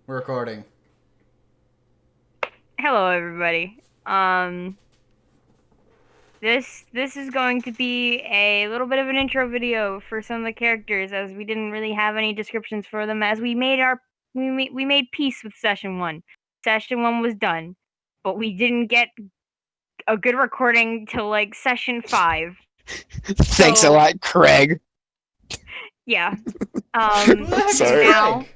We're recording. Hello, everybody. This is going to be a little bit of an intro video for some of the characters, as we didn't really have any descriptions for them. As we made peace with session one. Session one was done, but we didn't get a good recording till like session five. Thanks a So lot, Craig. yeah. Who the heck is Sorry. Now, Craig?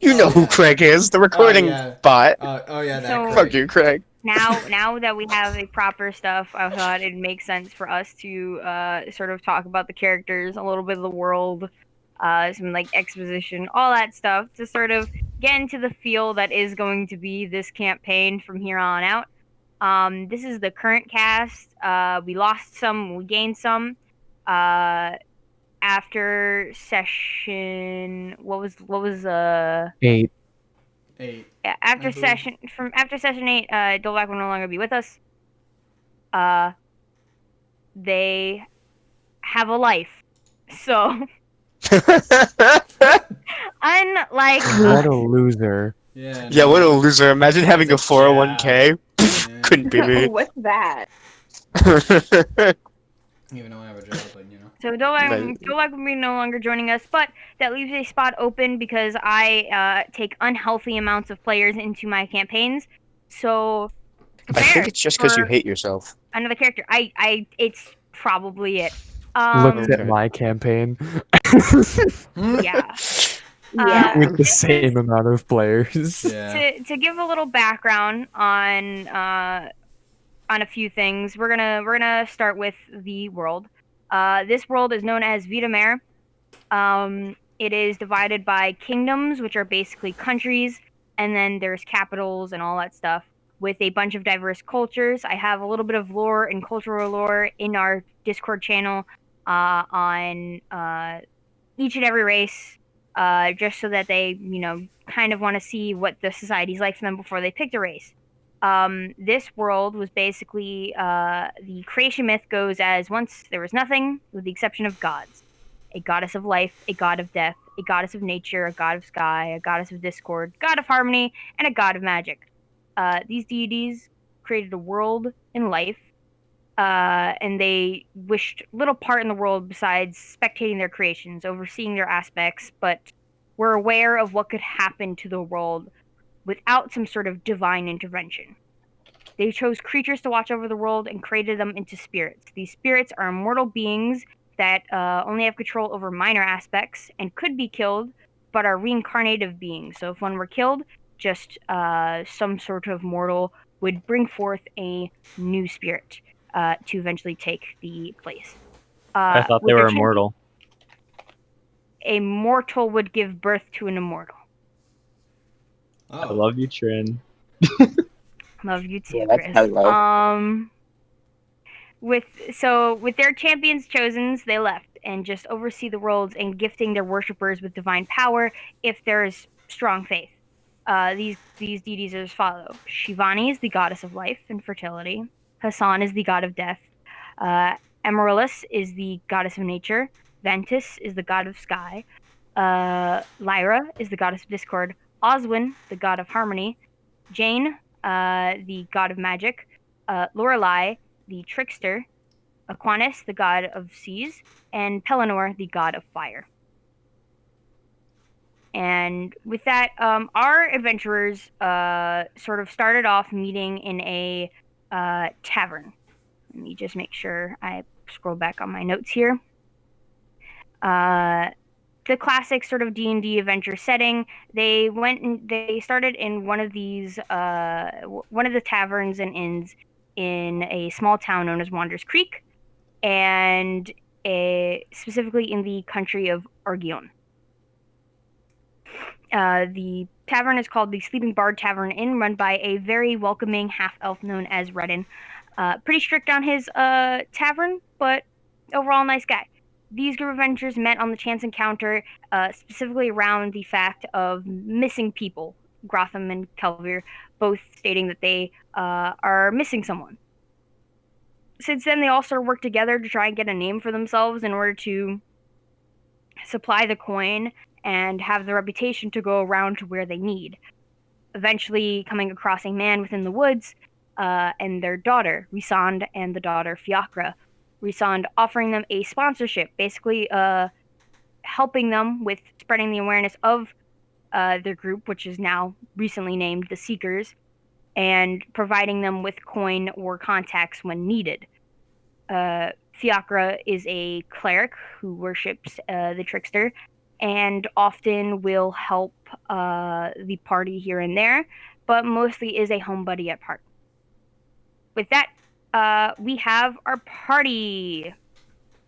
You Oh know who yeah. Craig is, the Oh recording yeah. bot. Oh yeah, that so Fuck Craig. you, Craig. now that we have a proper stuff, I thought it'd make sense for us to sort of talk about the characters, a little bit of the world, some like exposition, all that stuff to sort of get into the feel that is going to be this campaign from here on out. This is the current cast. We lost some, we gained some. Uh, After session, what was 8. Eight, yeah, I believe. after session eight, Dolak will no longer be with us. Uh, they have a life. So, What? unlike What a us. loser. Yeah, Yeah, what a no. loser. Imagine That's having a a jab. 401k. Yeah. Couldn't be me. What's that? Even though I have a job, but So Imagine- Dolak will be no longer joining us, but that leaves a spot open because I take unhealthy amounts of players into my campaigns. So I think prepare it's just because you for hate yourself. another character. It's probably it. Looked at Okay. my campaign Yeah. Yeah. with the This same is amount of players. Yeah. to give a little background on a few things. We're gonna start with the world. This world is known as Vitamare. It is divided by kingdoms, which are basically countries, and then there's capitals and all that stuff with a bunch of diverse cultures. I have a little bit of lore and cultural lore in our Discord channel on each and every race, just so that they, kind of want to see what the society's like for them before they pick the race. This world was basically the creation myth goes as once there was nothing, with the exception of gods: a goddess of life, a god of death, a goddess of nature, a god of sky, a goddess of discord, god of harmony, and a god of magic. These deities created a world and life, and they wished little part in the world besides spectating their creations, overseeing their aspects, but were aware of what could happen to the world without some sort of divine intervention. They chose creatures to watch over the world and created them into spirits. These spirits are immortal beings that only have control over minor aspects and could be killed, but are reincarnative beings. So if one were killed, just some sort of mortal would bring forth a new spirit to eventually take the place. I thought they With their were champion, immortal. a mortal would give birth to an immortal. I Oh. love you, Trin. Love you Yeah, too, that's Chris. hello. With their champions chosen, they left and just oversee the worlds and gifting their worshippers with divine power if there is strong faith. These deities are as follow: Shivani is the goddess of life and fertility. Hassan is the god of death. Uh, Amaryllis is the goddess of nature. Ventus is the god of sky. Lyra is the goddess of discord. Oswin, the god of harmony. Jane, the god of magic. Lorelei, the trickster. Aquinas, the god of seas. And Pelennor, the god of fire. And with that, our adventurers sort of started off meeting in a tavern. Let me just make sure I scroll back on my notes here. The classic sort of D&D adventure setting. They started in one of these one of the taverns and inns in a small town known as Wander's Creek, and specifically in the country of Argion. The tavern is called the Sleeping Bard Tavern Inn, run by a very welcoming half elf known as Redden. Pretty strict on his tavern, but overall nice guy. These group of adventurers met on the chance encounter, specifically around the fact of missing people. Grotham and Calvi both stating that they are missing someone. Since then, they all sort of worked together to try and get a name for themselves in order to supply the coin and have the reputation to go around to where they need. Eventually, coming across a man within the woods and their daughter, Risand, and the daughter, Fiacra. Risand offering them a sponsorship, basically helping them with spreading the awareness of their group, which is now recently named the Seekers, and providing them with coin or contacts when needed. Fiacra is a cleric who worships the trickster and often will help the party here and there, but mostly is a home buddy at heart. With that, we have our party.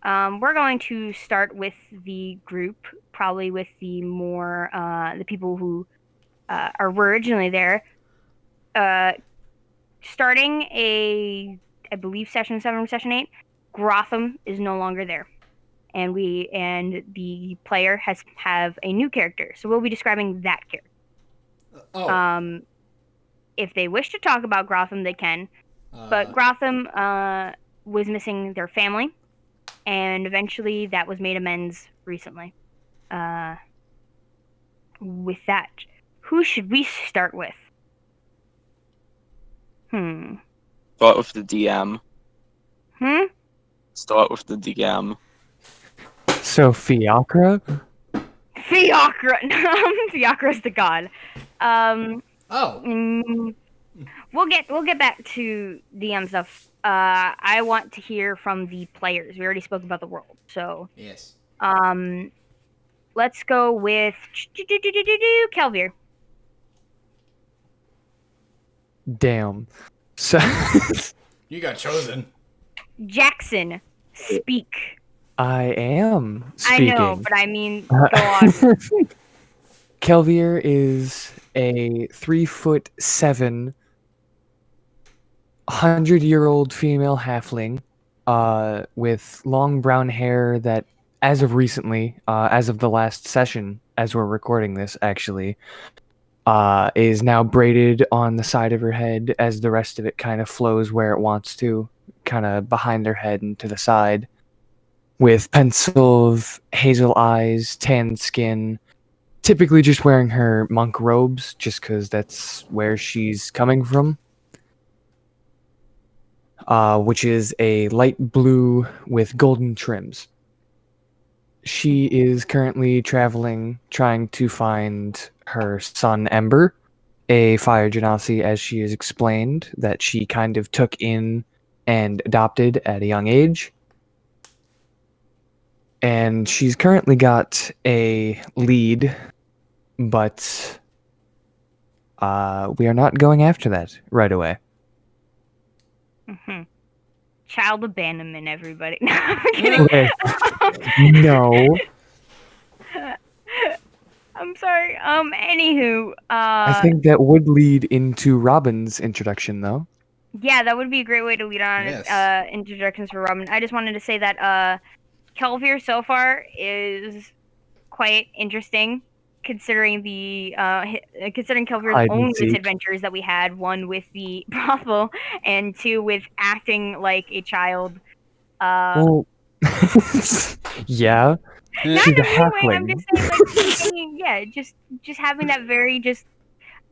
We're going to start with the group, probably with the more the people who were originally there. Starting I believe session 7 or session 8, Grotham is no longer there, and the player have a new character. So we'll be describing that character. Oh. If they wish to talk about Grotham, they can. But Grotham was missing their family, and eventually that was made amends recently. With that, who should we start with? Start with the DM. Start with the DM. So Fiacra? Fiacra! Fiacra's the god. We'll get back to DM stuff. I want to hear from the players. We already spoke about the world, so Yes. let's go with Calvi. Damn. So You got chosen. Jackson, speak. I am speaking. I know, but I mean, go on. Kelvier is a 3'7", 100-year-old female halfling, with long brown hair that, as of recently, as of the last session, as we're recording this, actually, is now braided on the side of her head as the rest of it kind of flows where it wants to, kind of behind her head and to the side, with pensive hazel eyes, tan skin, typically just wearing her monk robes, just because that's where she's coming from, which is a light blue with golden trims. She is currently traveling, trying to find her son Ember, a fire genasi, as she has explained, that she kind of took in and adopted at a young age. And she's currently got a lead, but we are not going after that right away. Child abandonment, everybody. No, I'm kidding. Okay. No. I'm sorry. Anywho, I think that would lead into Robin's introduction, though. yeah, that would be a great way to lead on Yes. introductions for Robin. I just wanted to say that Calvier so far is quite interesting, considering considering Calvier's Hide and own seek. misadventures that we had. One with the brothel, and two with acting like a child. Well, yeah. Not She's in a a mean way. I'm halfling. just saying, like, yeah, just having that very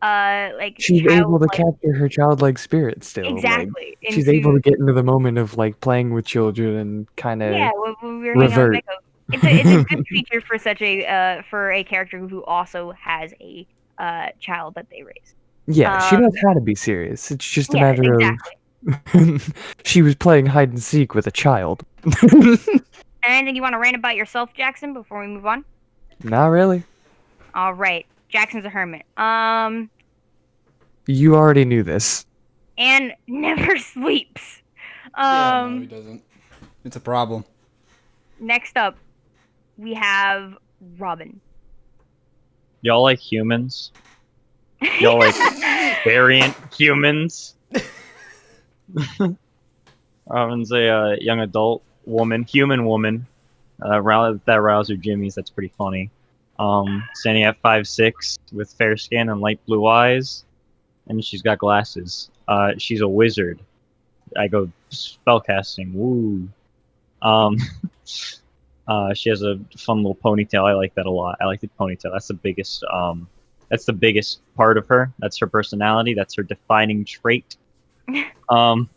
like She's able to childlike. capture her childlike spirit still. Like, Exactly. she's able to get into the moment of like playing with children and kind of Yeah, when we were hanging out with revert. Meko. It's a good feature for such a character who also has a child that they raise. Yeah, she knows how to be serious. It's just a Yeah, matter exactly. of she was playing hide and seek with a child. Anything you want to rant about yourself, Jackson, before we move on? Not really. All right, Jackson's a hermit. You already knew this. And never sleeps. Yeah, no, he doesn't. It's a problem. Next up, we have Robin. Y'all like humans? Y'all like variant humans? Robin's a young adult human woman. That Rouser Jimmy's, that's pretty funny. Standing at 5'6" with fair skin and light blue eyes, and she's got glasses. She's a wizard. I go spellcasting. Woo. She has a fun little ponytail. I like that a lot. I like the ponytail. That's the biggest. That's the biggest part of her. That's her personality. That's her defining trait. Um,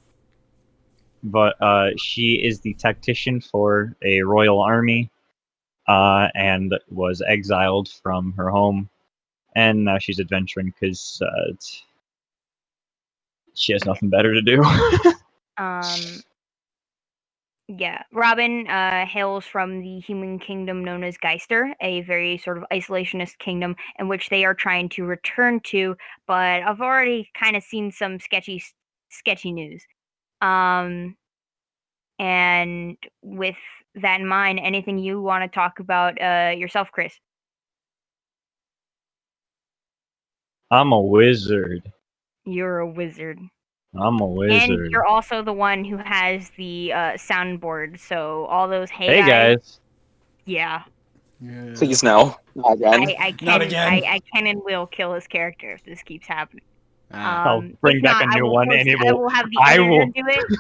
but she is the tactician for a royal army, and was exiled from her home, and now she's adventuring because she has nothing better to do. Yeah, Robin hails from the human kingdom known as Geister, a very sort of isolationist kingdom in which they are trying to return to, but I've already kind of seen some sketchy news. And with that in mind, anything you want to talk about yourself, Chris? I'm a wizard. You're a wizard. I'm a And wizard. you're also the one who has the soundboard, so all those Hey guys. yeah. Yeah. Please no. Not again. I can Not again. I can and will kill his character if this keeps happening. I'll bring If back not, a new one, and I will have the I editor will. do it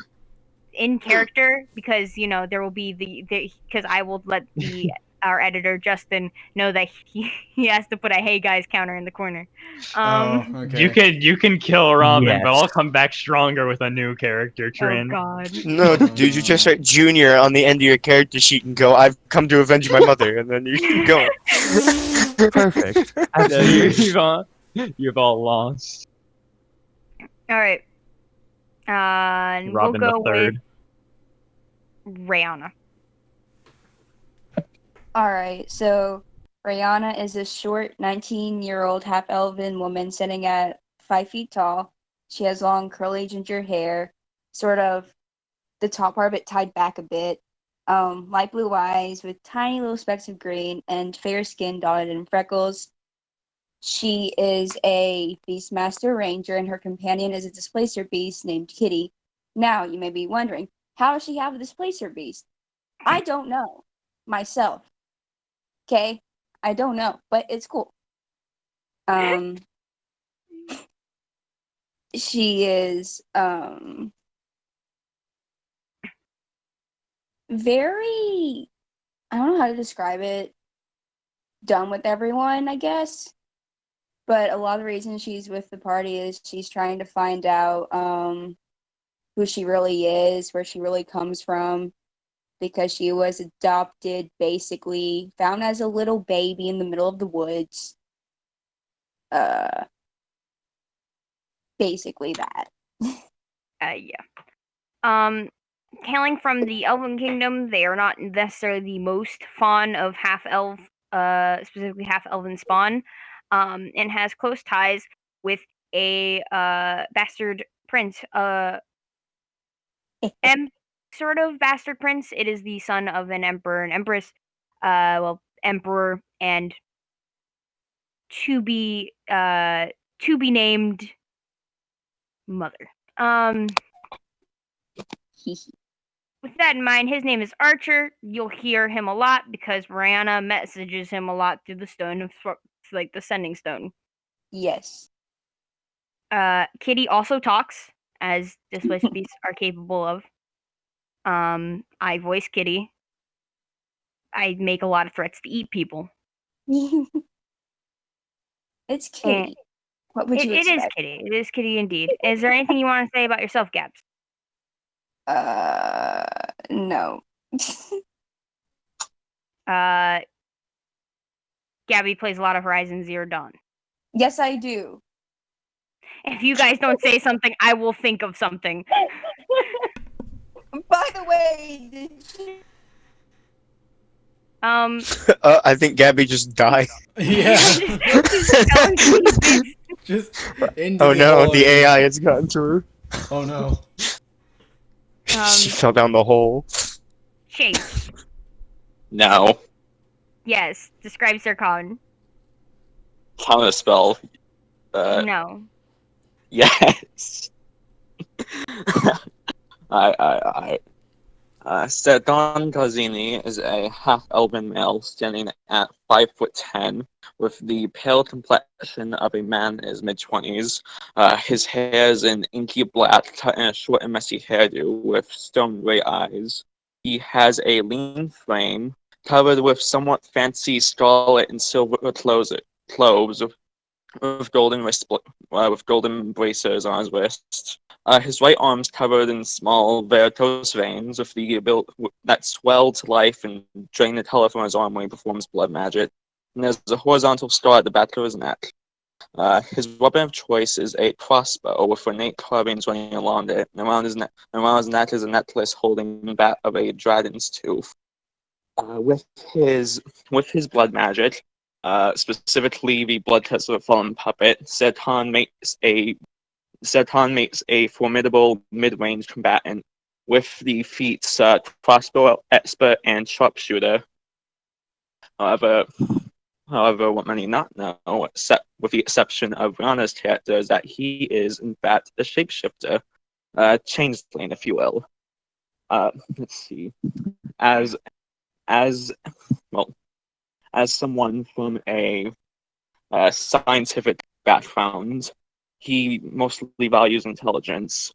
in character because there will be because I will let our editor Justin know that he has to put a "Hey guys" counter in the corner. Okay. You can kill Robin, but Yes. I'll come back stronger with a new character, Oh Trin. God. No, dude, you just write Junior on the end of your character sheet and go, "I've come to avenge my mother," and then you keep going. Perfect. Yeah, Absolutely. you've all lost. All right. And Robin we'll the go Third. with Rihanna. Alright, so Rihanna is a short 19-year-old half-elven woman sitting at 5 feet tall. She has long curly ginger hair, sort of the top part of it tied back a bit, light blue eyes with tiny little specks of green, and fair skin dotted in freckles. She is a Beastmaster Ranger, and her companion is a Displacer Beast named Kitty. Now, you may be wondering, how does she have a Displacer Beast? I don't know myself. Okay, I don't know, but it's cool. She is very, I don't know how to describe it, done with everyone, I guess. But a lot of the reason she's with the party is she's trying to find out who she really is, where she really comes from, because she was adopted, basically found as a little baby in the middle of the woods. Basically that. Yeah. Hailing from the Elven Kingdom, they are not necessarily the most fond of half-elf, specifically half-elven spawn, and has close ties with a bastard prince, sort of bastard prince. It is the son of an emperor and empress, emperor and to be named mother. With that in mind, his name is Archer. You'll hear him a lot because Rihanna messages him a lot through the stone of like the sending stone. Yes. Kitty also talks, as displaced beasts are capable of. I voice Kitty. I make a lot of threats to eat people. It's Kitty. What would you It is expect? Kitty. It is Kitty indeed. Is there anything you want to say about yourself, Gabs? No. Gabby plays a lot of Horizon Zero Dawn. Yes, I do. If you guys don't say something, I will think of something. By the way, did you... I think Gabby just died. Yeah. Just into Oh the no, hole the again. AI has gotten to her. Oh no. She fell down the hole. Chase. No. Yes. Describe Zircon. Counter spell. No. Yes. Stedon Gazini is a half-elven male standing at 5'10", with the pale complexion of a man in his mid-20s. His hair is an inky black, cut in a short and messy hairdo with stone gray eyes. He has a lean frame, covered with somewhat fancy scarlet and silver clothes with golden bracers on his wrist. His right arm's covered in small varicose veins with the ability that swell to life and drain the color from his arm when he performs blood magic. And there's a horizontal scar at the back of his neck. His weapon of choice is a crossbow with ornate carvings running along it, and around his neck is a necklace holding that of a dragon's tooth. With his blood magic, specifically the blood test of a fallen puppet, Zeton makes a formidable mid-range combatant with the feats crossbow expert and sharpshooter. However, what many not know, with the exception of Rana's character, is that he is in fact a shapeshifter, changeling, if you will. Let's see, as someone from a scientific background, he mostly values intelligence.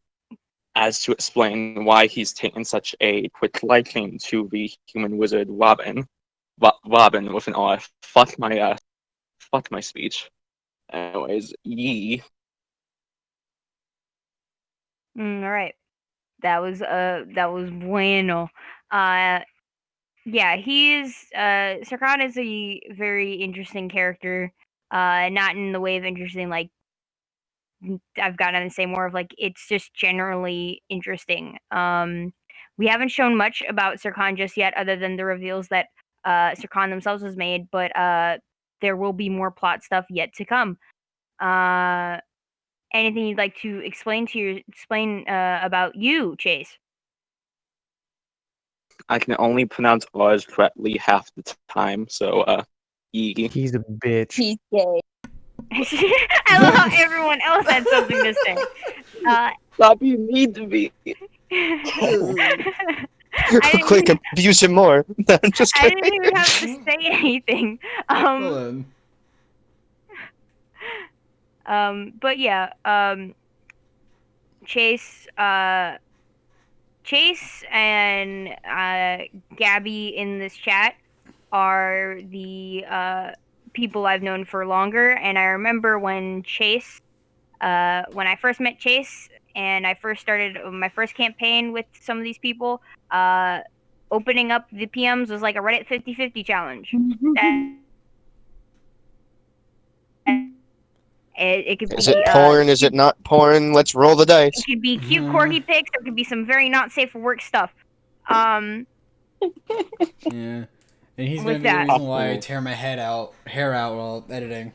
As to explain why he's taken such a quick liking to the human wizard Robin with an R. Fuck my speech. Anyways, Yi. All right. That was bueno. Yeah, Sarkhan is a very interesting character. Not in the way of interesting like I've gotten to say, more of like it's just generally interesting. We haven't shown much about Sarkhan just yet, other than the reveals that Sarkhan themselves has made, but there will be more plot stuff yet to come. Anything you'd like to explain about you, Chase? I can only pronounce R's correctly half the time, so Yi. He's a bitch. He's gay. I love how everyone else had something to say. Stop being mean to me. Quick, abuse him more. No, I'm just I kidding. didn't even have to say anything. Well then. But yeah, Chase and Gabby in this chat are the people I've known for longer, and I remember when I first met Chase and I first started my first campaign with some of these people, opening up the PMs was like a Reddit 50-50 challenge. It could Is be it porn? Is it not porn? Let's roll the dice. it could be cute corgi pics, or it could be some very not safe for work stuff. Yeah. And he's gonna With be that- the reason why I tear my hair out while editing.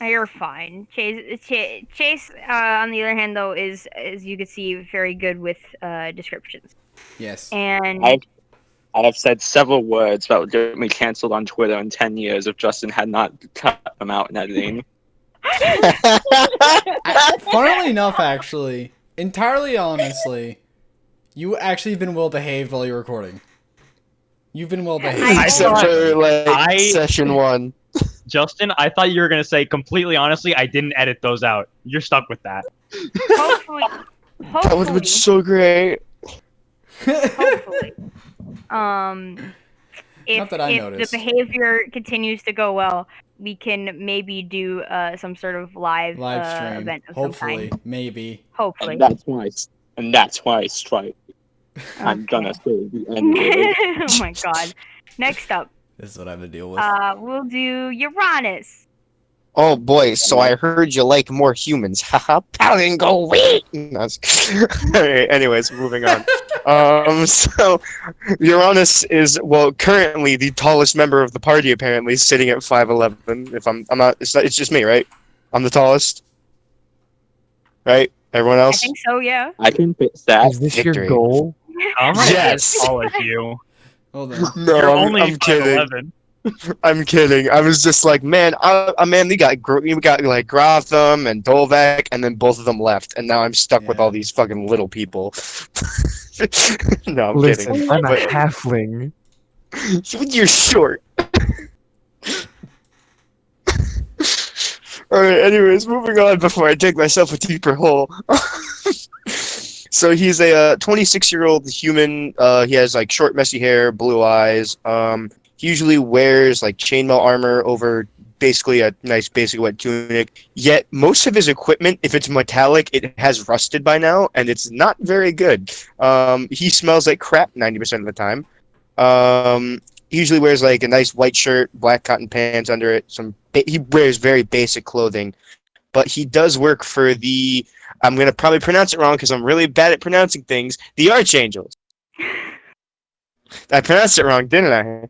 You're fine. Chase, on the other hand, though, is, as you can see, very good with descriptions. Yes. And I have said several words that would get me cancelled on Twitter in 10 years if Justin had not cut them out in editing. Funnily enough, actually, entirely honestly, you actually been well behaved while you're recording. You've been well behaved. Except for like session 1. Justin, I thought you were gonna say completely honestly, I didn't edit those out. You're stuck with that. hopefully, That would have been so great. hopefully, if Not that I if noticed. the behavior continues to go well, we can maybe do some sort of live stream. event of Hopefully, some kind. maybe. Hopefully. And that's why I strike. I'm gonna say the N word. Oh my god. Next up, This is what I have to deal with. we'll do Uranus. Oh boy, so I heard you like more humans. Haha, Paladin, go away! No, Alright, anyways, moving on. So Uranus is, well, currently the tallest member of the party, apparently, sitting at 5'11". If I'm not, it's just me, right? I'm the tallest. Right? Everyone I else? think so, yeah. I can fix that. Is this Victory. your goal? I'm not Yes. as tall as you. Hold on. No, You're I'm only kidding. 5'11". I'm kidding. I was just like, man, we got like Grotham and Dolvek, and then both of them left, and now I'm stuck with Yeah. all these fucking little people. No, I'm Listen, kidding. I'm a But halfling. you're short. Alright, anyways, moving on before I dig myself a deeper hole. So he's a 26-year-old human. He has like short, messy hair, blue eyes. He usually wears like chainmail armor over basically a nice basic white tunic. Yet most of his equipment, if it's metallic, it has rusted by now, and it's not very good. He smells like crap 90% of the time. He usually wears like a nice white shirt, black cotton pants under it. He wears very basic clothing, but he does work for the. I'm gonna probably pronounce it wrong because I'm really bad at pronouncing things. The Archangels. I pronounced it wrong, didn't I?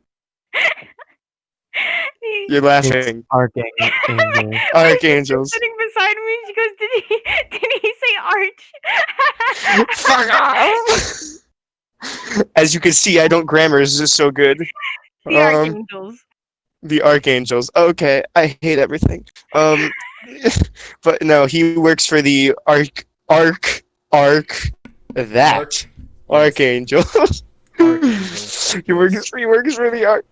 You're laughing. Archangel. Archangels. Sitting beside me, she goes, "Did he say arch?" Fuck off! As you can see, I don't grammar is just so good. The archangels. The Archangels. Okay, I hate everything. But no, he works for the Arch. Yes. Archangel. Archangel. He works for the Arch.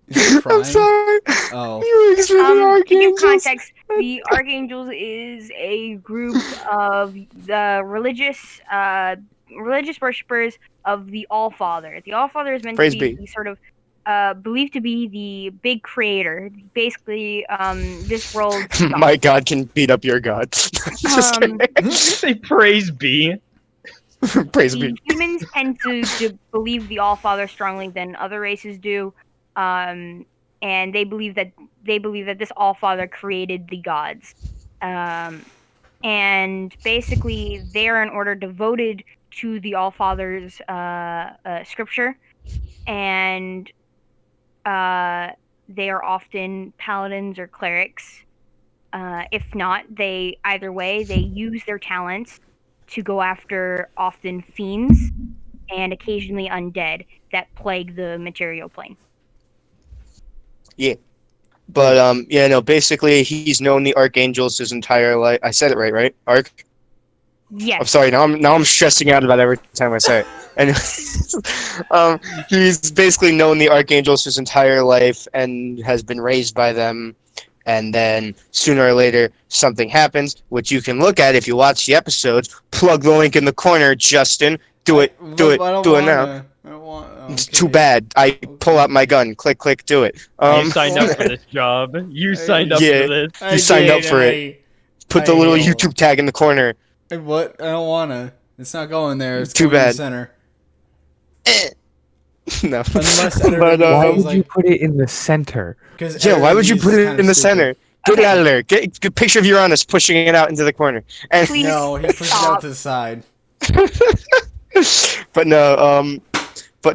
Is he I'm crying? sorry. Oh. He works for the To give Archangels. context, the Archangels is a group of the religious worshippers of the All-Father. The All-Father is meant Praise to be be. the sort of believed to be the big creator. Basically, this world's My God. God can beat up your God. Just Um, kidding. Say praise be. Praise The be. humans tend to believe the All-Father strongly than other races do, and they believe that this All-Father created the gods, and basically they are in order devoted to the All-Father's scripture, and they are often paladins or clerics. If not, they use their talents to go after often fiends and occasionally undead that plague the material plane. But yeah, no, basically he's known the Archangels his entire life. I said it right? Arch. Yes. I'm sorry. Now I'm stressing out about it every time I say it. And he's basically known the Archangels his entire life and has been raised by them. And then sooner or later something happens, which you can look at if you watch the episodes. Plug the link in the corner, Justin. Do it now. I don't want. It's too bad. I pull out my gun. Click, click. Do it. You signed up for this job. You signed up Yeah. for this. I You signed up did, for and it. Put I the little hate all- YouTube tag in the corner. What? I don't wanna. It's not going there. It's Too going in bad. the center. No. Unless But, Why feels would you put it in the center? Because yeah, why would you put it in the center? Get it out of there. Get a picture of Uranus pushing it out into the corner. And Please No, he pushed it out stop. to the side. but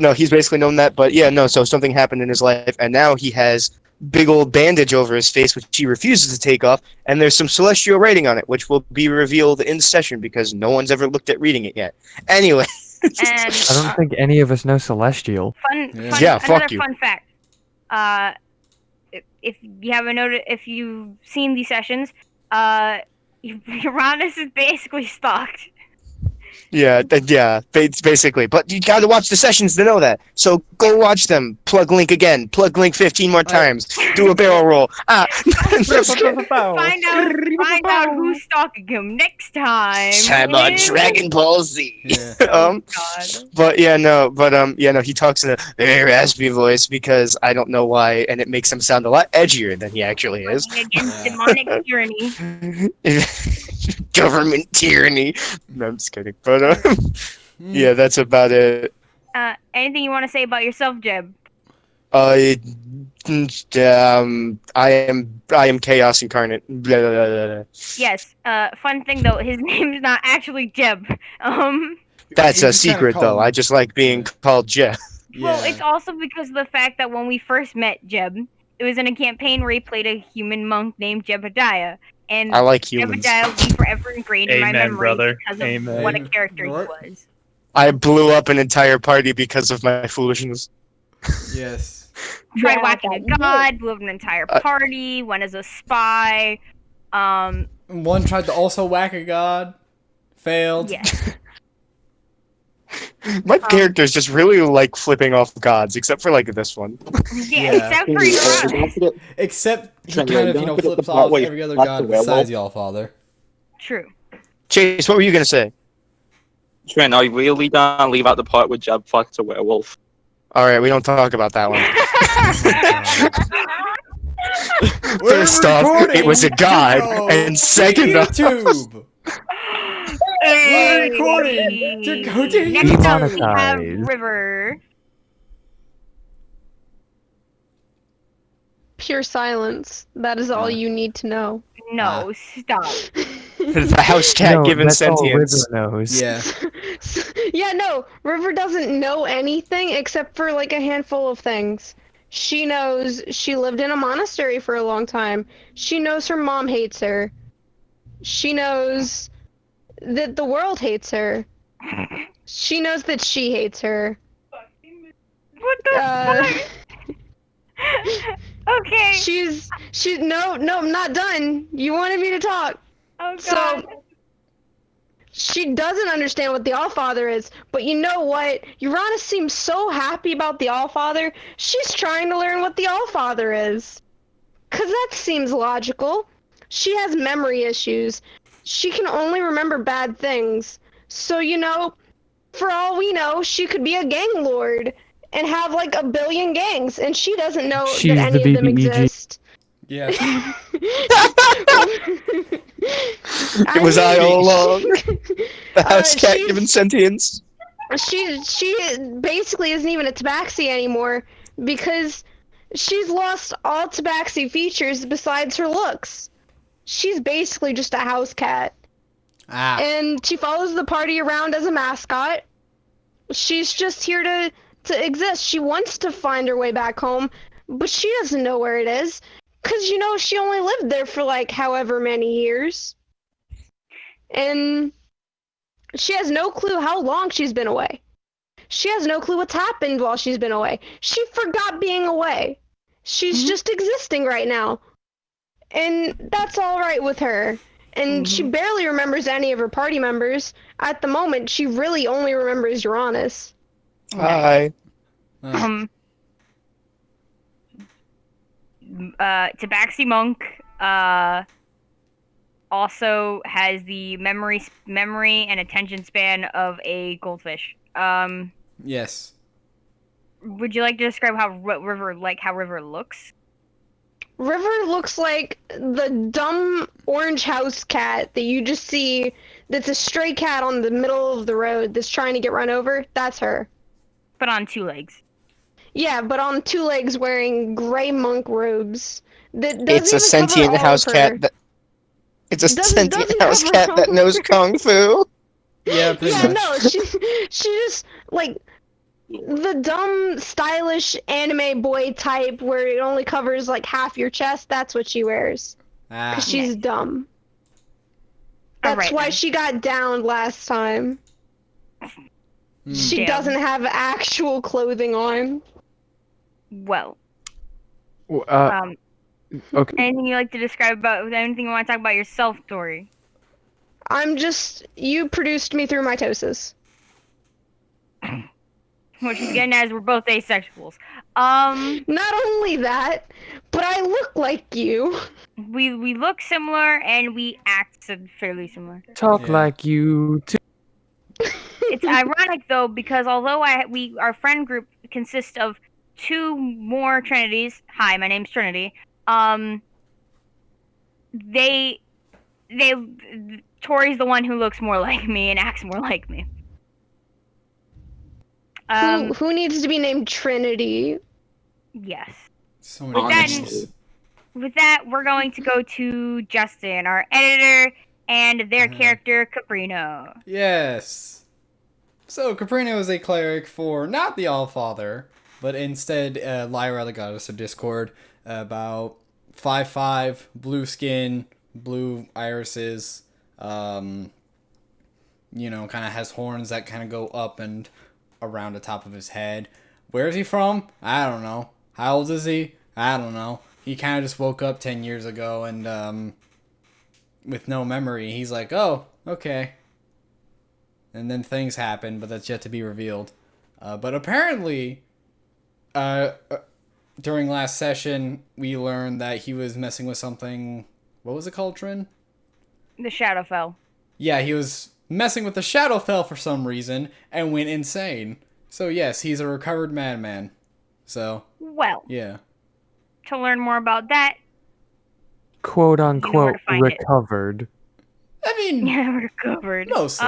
no, he's basically known that. But yeah, no, so something happened in his life, and now he has big old bandage over his face, which he refuses to take off, and there's some celestial writing on it, which will be revealed in session because no one's ever looked at reading it yet. Anyway. And I don't think any of us know Celestial. Yeah, fuck another you. fun fact. If you haven't noticed, if you've seen these sessions, Uranus is basically stalked. Yeah, basically. But you gotta watch the sessions to know that. So go watch them. Plug link again. Plug link 15 more times. Do a barrel roll. Just kidding. Find out who's stalking him next time. Time on in- Dragon Ball Z. Yeah. Oh, God. But yeah, no, he talks in a very raspy voice because I don't know why, and it makes him sound a lot edgier than he actually is. Fighting against Yeah. demonic tyranny. Government tyranny. No, I'm just kidding. But yeah, that's about it. Anything you want to say about yourself, Jeb? I am chaos incarnate. Blah, blah, blah, blah. Yes. Fun thing though, his name's not actually Jeb. That's You a just kinda secret, call though. him- I just like being called Jeff. Well, it's also because of the fact that when we first met Jeb, it was in a campaign where he played a human monk named Jebediah. And I like humans. Jebediah will be forever ingrained in my Amen, memory brother. because of Amen. what a character What? he was. I blew up an entire party because of my foolishness. Yes. Tried Yeah, whacking a that you god, blew up an entire party, went as a spy. One tried to also whack a god. Failed. Yeah. My characters just really like flipping off gods, except for like this one. Yeah, Yeah. except for Uranus. Except he Trent, kind of, don't forget flips the part off where you every other left god the werewolf. besides the Allfather. True. Chase, what were you gonna say? Trent, are you really gonna leave out the part where Jeb fucked a werewolf? All right, we don't talk about that one. We're First off, it was a recording god, to go and to second off, YouTube. We're recording to go to Next up, we YouTube. have Demonetized. River. Pure silence. That is all you need to know. No, stop. the house cat No, given that's all River sentience. knows. Yeah. Yeah, no, River doesn't know anything except for like a handful of things. She knows she lived in a monastery for a long time. She knows her mom hates her. She knows that the world hates her. She knows that she hates her. What the fuck? Okay. She's no, I'm not done. You wanted me to talk. Oh So god. she doesn't understand what the Allfather is, but you know what? Uranus seems so happy about the Allfather, she's trying to learn what the Allfather is. 'Cause that seems logical. She has memory issues. She can only remember bad things. So, you know, for all we know, she could be a gang lord and have like 1 billion gangs, and she doesn't know She's that any the of them BBEG. exist. Yeah. It was I all along. The house cat she's- given sentience. She basically isn't even a tabaxi anymore because she's lost all tabaxi features besides her looks. She's basically just a house cat. Ah. And she follows the party around as a mascot. She's just here to exist. She wants to find her way back home, but she doesn't know where it is. 'Cause, you know, she only lived there for like however many years. And she has no clue how long she's been away. She has no clue what's happened while she's been away. She forgot being away. She's just existing right now. And that's all right with her. And she barely remembers any of her party members. At the moment, she really only remembers Uranus. Hi. Tabaxi Monk also has the memory and attention span of a goldfish. Yes. Would you like to describe how River looks? River looks like the dumb orange house cat that you just see that's a stray cat on the middle of the road that's trying to get run over. That's her. But on 2 legs. Yeah, but on 2 legs wearing gray monk robes. That doesn't It's a even sentient cover all house of her. cat that. It's a Doesn't sentient house cover cat all that of knows her. kung fu. Yeah, pretty Yeah, much. no, she just like the dumb stylish anime boy type where it only covers like half your chest. That's what she wears. Ah. 'Cause she's dumb. That's Alright, why then. she got downed last time. She Damn. doesn't have actual clothing on. Well, Okay. anything you like to describe about anything you want to talk about yourself, Tori? You produced me through mitosis. What she's getting at is we're both asexuals. Not only that, but I look like you. We look similar and we act fairly similar. Talk Yeah. like you too. It's ironic though because although our friend group consists of 2 more Trinities. Hi, my name's Trinity. Tori's the one who looks more like me and acts more like me. Who needs to be named Trinity? Yes. So many Honestly. things. With that, we're going to go to Justin, our editor, and their character, Caprino. Yes. So Caprino is a cleric for not the Allfather, but instead Lyra, the goddess of discord, about 5'5", blue skin, blue irises, kind of has horns that kind of go up and around the top of his head. Where is he from? I don't know. How old is he? I don't know. He kind of just woke up 10 years ago and with no memory. He's like, oh, okay. And then things happen, but that's yet to be revealed. But apparently, during last session, we learned that he was messing with something. What was it called, Trin? The Shadowfell. yeah, he was messing with the Shadowfell for some reason and went insane. So yes, he's a recovered madman. So Well, yeah. to learn more about that, Quote you know where unquote to find it. recovered. I mean, Yeah, we're covered. mostly.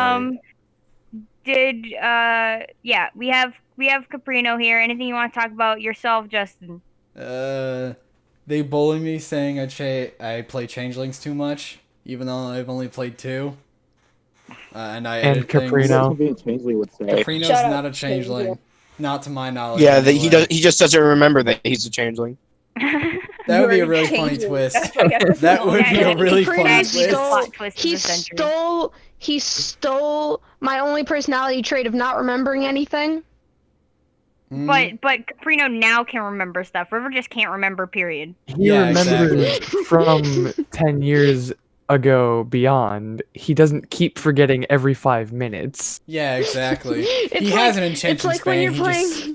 Yeah, we have Caprino here. Anything you want to talk about yourself, Justin? They bully me saying I play changelings too much, even though I've only played 2. And I And edit things. Caprino. Something Changeling would say. Caprino's Shut not up, a changeling. Not to my knowledge. Yeah, anyway. he just doesn't remember that he's a changeling. That would be a You're really funny changing. twist. I guess. That would be a really funny That'd be the twist. plot twist of He the century. stole my only personality trait of not remembering anything. Mm, But Caprino now can remember stuff. River just can't remember. Period. He Yeah, remembers exactly. from 10 years ago beyond. He doesn't keep forgetting every 5 minutes. Yeah, exactly. It's He like, has an attention it's like when span. you're He playing. just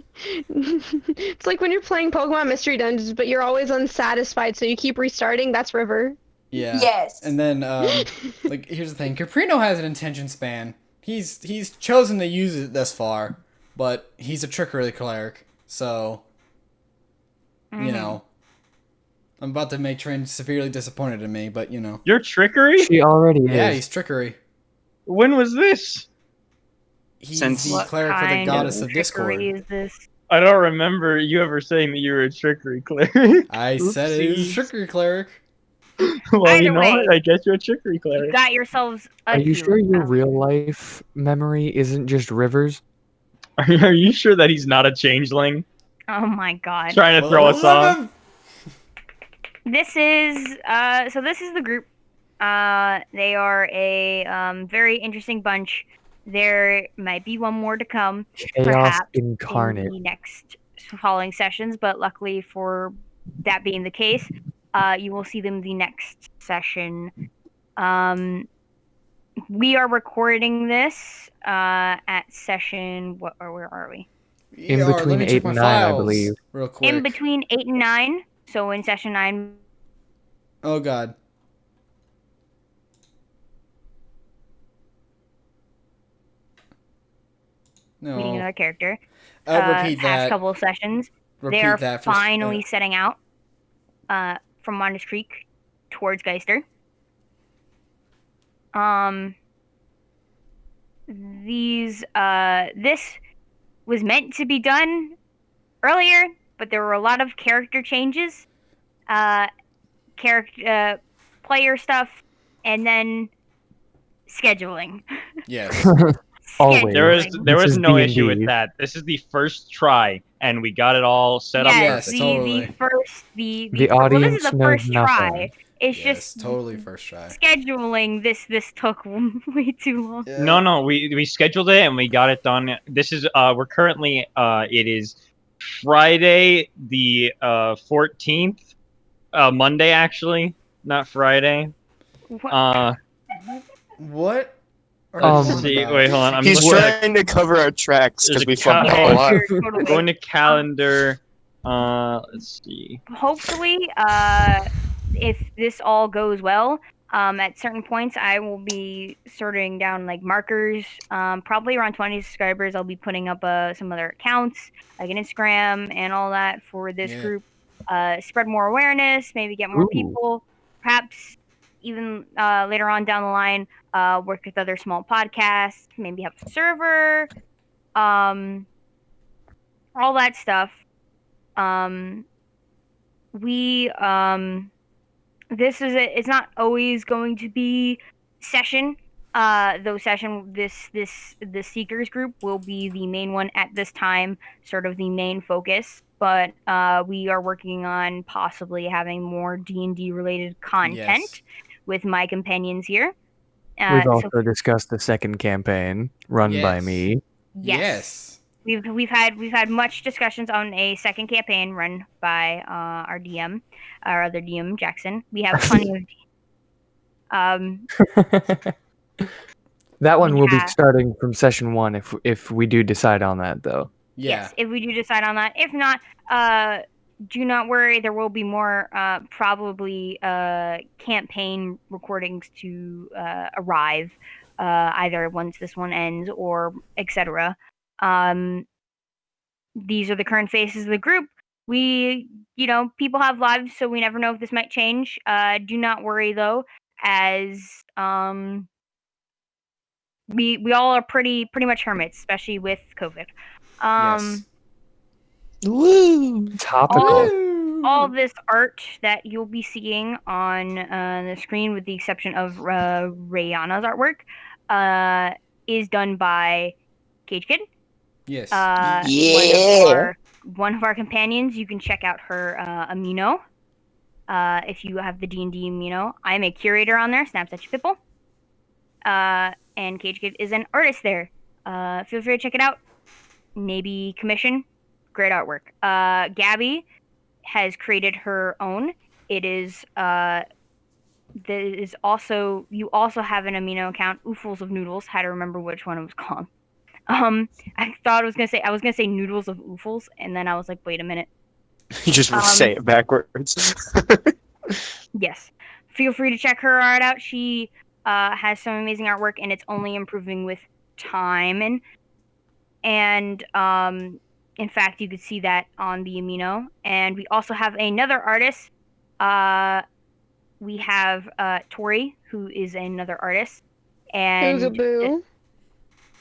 It's like when you're playing Pokemon Mystery Dungeons, but you're always unsatisfied, so you keep restarting. That's River. yeah. Yes. And then like here's the thing. Caprino has an attention span. He's chosen to use it thus far, but he's a trickery cleric. So you know, I'm about to make Trin severely disappointed in me, but you know. Your trickery? She already is. Yeah, he's trickery. When was this? He's Since- the What cleric for the kind goddess of of trickery discord. is this? I don't remember you ever saying that you were a trickery cleric. I said it was Oopsies. trickery clerik. Well, Either you know way. what? I guess you're a trickery You cleric. got yourselves a Are you huge sure your amount. real life memory isn't just Rivers? Are you sure that he's not a changeling? Oh my god. Trying to throw us off? This is this is the group. They are a very interesting bunch. There might be one more to come, Chaos perhaps incarnate. in the next following sessions, but luckily for that being the case, you will see them the next session. We are recording this at session where are we? In Yeah, between let me check 8 my and 9, I files believe. real quick. In between 8 and 9. So in session 9. Oh god. Meeting No. another character. Repeat Past that. couple of sessions. Repeat They are that for finally setting out from Mondes Creek towards Geister. This was meant to be done earlier, but there were a lot of character changes, player stuff, and then scheduling. Yes. Always. There was Scheduling. there This was is no D&D. issue with that. This is the first try, and we got it all set up. Yes, Yes, the perfect. first The well, this is audience the knows first try. nothing. It's Yes, just totally first try. scheduling. This took way too long. Yeah. No, we scheduled it and we got it done. This is we're currently it is Friday the 14th, Monday actually, not Friday. What? What? Are Um, you Let's see. about? Wait, hold on. I'm He's looking at trying to cover our tracks There's because a we cal- fucked oh, all up. Sure, totally. going to calendar. Let's see. Hopefully, if this all goes well, at certain points I will be sorting down like markers. Probably around 20 subscribers, I'll be putting up some other accounts like an Instagram and all that for this Yeah. group. Spread more awareness, maybe get more Ooh. people. Perhaps even later on down the line, work with other small podcasts. Maybe have a server. All that stuff. It's not always going to be session. The seekers group will be the main one at this time, sort of the main focus. But we are working on possibly having more D&D related content Yes. with my companions here. We've So also discussed the second campaign run by Yes. me. yes. We've had much discussions on a second campaign run by our DM, our other DM Jackson. We have plenty of That one will be Yeah. starting from session 1 if we do decide on that though. Yeah. yes, if we do decide on that. If not, do not worry, there will be more probably campaign recordings to arrive either once this one ends or etc. These are the current faces of the group. We, people have lives, so we never know if this might change. Do not worry though, as we all are pretty much hermits, especially with COVID. Yes. Woo! Topical. All this art that you'll be seeing on the screen, with the exception of Rayana's artwork, is done by Cage Kid. Yes. Yeah. One of our companions. You can check out her amino. If you have the D&D amino, I'm a curator on there. Snaps at your pipple. And Cage Kid is an artist there. Feel free to check it out. Maybe commission. Great artwork. Gabby has created her own. It is there is also, you also have an amino account, Oofles of Noodles. Had to remember which one it was called. I thought I was gonna say Noodles of Oofles, and then I was like, wait a minute. You just say it backwards. Yes. Feel free to check her art out. She has some amazing artwork, and it's only improving with time. And in fact, you could see that on the amino. And we also have another artist. We have Tori, who is another artist, and Oogaboo.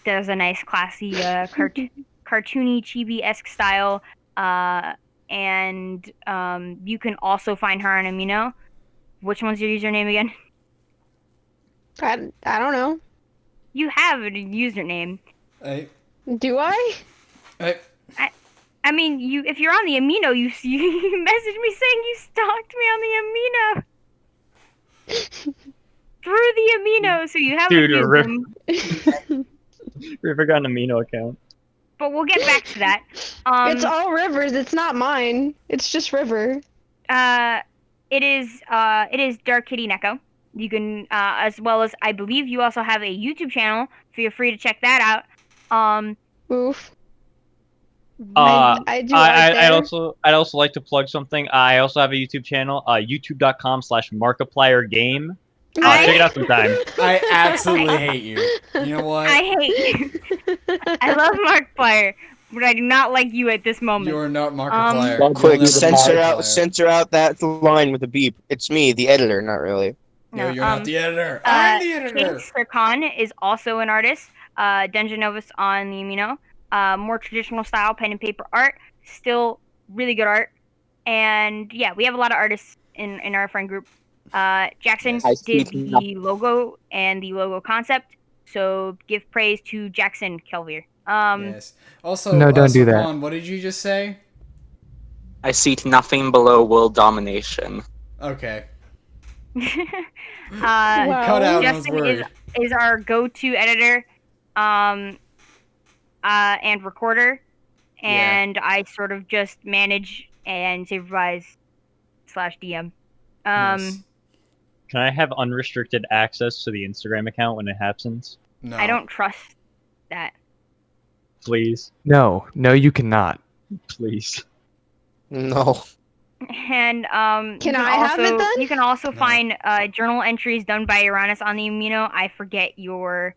does a nice, classy, cartoony, chibi-esque style. And you can also find her on amino. Which one's your username again? I don't know. You have a username. I, Do I? I mean, if you're on the amino, you messaged me saying you stalked me on the amino. Through the amino, so you haven't Dude, used them. River got an amino account. But we'll get back to that. It's all Rivers. It's not mine. It's just River. It is Dark Kitty Neko. You can, as well as, I believe you also have a YouTube channel. Feel free to check that out. Oof. I do art there. I'd also like to plug something. I also have a YouTube channel, youtube.com/MarkiplierGame. Check it out sometime. I absolutely hate you. You know what? I hate you. I love Markiplier, but I do not like you at this moment. You're not Markiplier. Quick, You'll never be censor Markiplier. out that line with a beep. It's me, the editor, not really. No, you're not the editor. I'm the editor. Sir Khan is also an artist. Dungeon Novus on the amino. More traditional style pen and paper art. Still really good art. And yeah, we have a lot of artists in our friend group. Jackson did the logo and the logo concept. So give praise to Jackson Calvi. Yes. Also, No, don't do Sir that. Khan, what did you just say? I seek nothing below world domination. Okay. Wow. Cut out those Justin words. is our go-to editor and recorder, and I sort of just manage and supervise /DM. Yes. Can I have unrestricted access to the Instagram account when it happens? No. I don't trust that. Please. No, you cannot. Please. No. And Can I have it then? You can also No. find journal entries done by Uranus on the amino. I forget your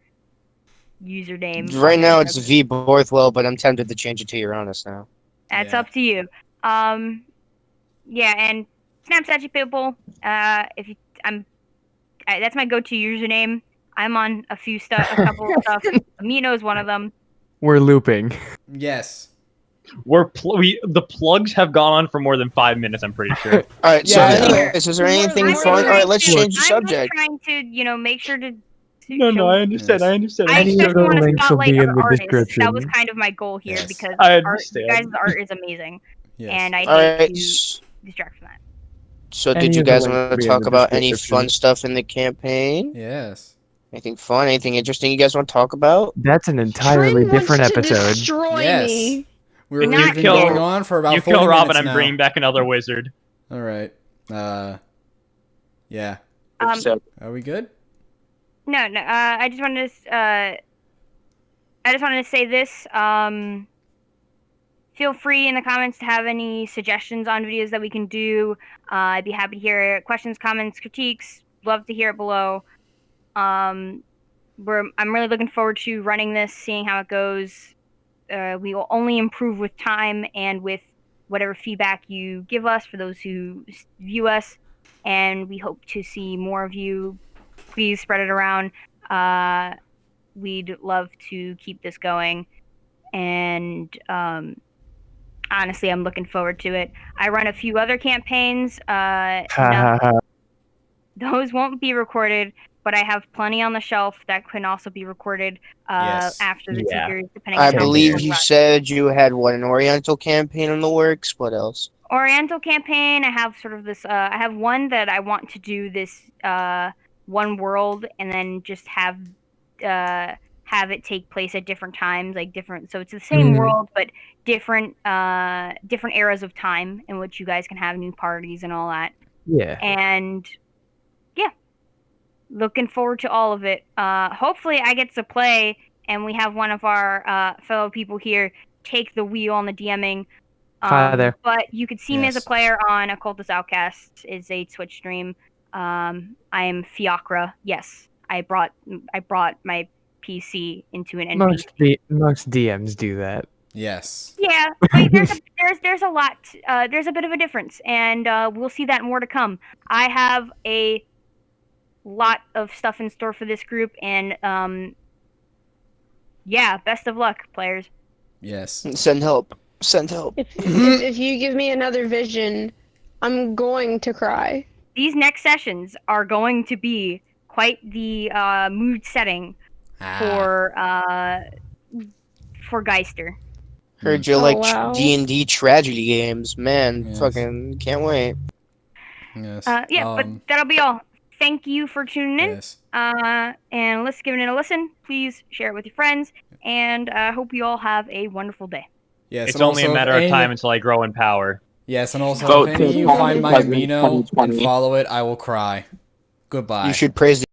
username. Right now it's V Borthwell, but I'm tempted to change it to Uranus now. That's Yeah. up to you. Yeah, and Snapchat people. If you, that's my go-to username. I'm on a couple of stuff. Amino is one of them. We're looping. Yes. The plugs have gone on for more than 5 minutes, I'm pretty sure. Alright, so Yeah, anyways, is there anything I'm fun? just Alright, let's trying change the to- I'm just subject. trying to, make sure to. No, I understand. Yes. I understand. I Any of especially the want to links will spotlight be in our the artists. That description. was kind of my goal here Yes. because I you understand. guys' art is amazing, Yes. and I hate Alright, to distract from that. so Any did you of the guys links want will to be in talk the about any description. fun stuff in the campaign? Yes. Anything fun? Anything interesting you guys want to talk about? That's an entirely Shrin wants different to episode. destroy Yes. me. We've Not been yet. going on for about You 40 kill Robin, minutes I'm now. bringing back another wizard. All right. Yeah. So, Are we good? No. I just wanted to say this. feel free in the comments to have any suggestions on videos that we can do. I'd be happy to hear questions, comments, critiques. Love to hear it below. I'm really looking forward to running this, seeing how it goes. We will only improve with time and with whatever feedback you give us for those who view us. And we hope to see more of you. Please spread it around. We'd love to keep this going. And honestly, I'm looking forward to it. I run a few other campaigns. Those won't be recorded, but I have plenty on the shelf that can also be recorded Yes. after the Yeah. series, depending I on how believe people you run. said you had an Oriental campaign in the works. What else? Oriental campaign. I have sort of this. I have one that I want to do this one world, and then just have it take place at different times, like different. So it's the same world, but different eras of time in which you guys can have new parties and all that. Yeah. And yeah, looking forward to all of it. Hopefully, I get to play, and we have one of our fellow people here take the wheel on the DMing. Hi there. But you could see me as a Yes. player on Occultist Outcasts. Is a Twitch stream. I am Fiacra. Yes, I brought my PC into an NPC. Most DMs do that. Yes. Yeah, but there's a lot. There's a bit of a difference, and we'll see that more to come. I have a lot of stuff in store for this group, and yeah, best of luck, players. Yes. Send help. Send help. If you give me another vision, I'm going to cry. These next sessions are going to be quite the mood setting for Geister. Heard you Oh, like wow. D&D tragedy games. Man, Yes. fucking can't wait. Yes. Yeah, but that'll be all. Thank you for tuning in. Yes. And let's give it a listen. Please share it with your friends, and I hope you all have a wonderful day. Yes. It's and only a also, if matter of any- time until I grow in power. Yes, and also Vote if any of to you find my President amino and 2020. follow it, I will cry. Goodbye. You should praise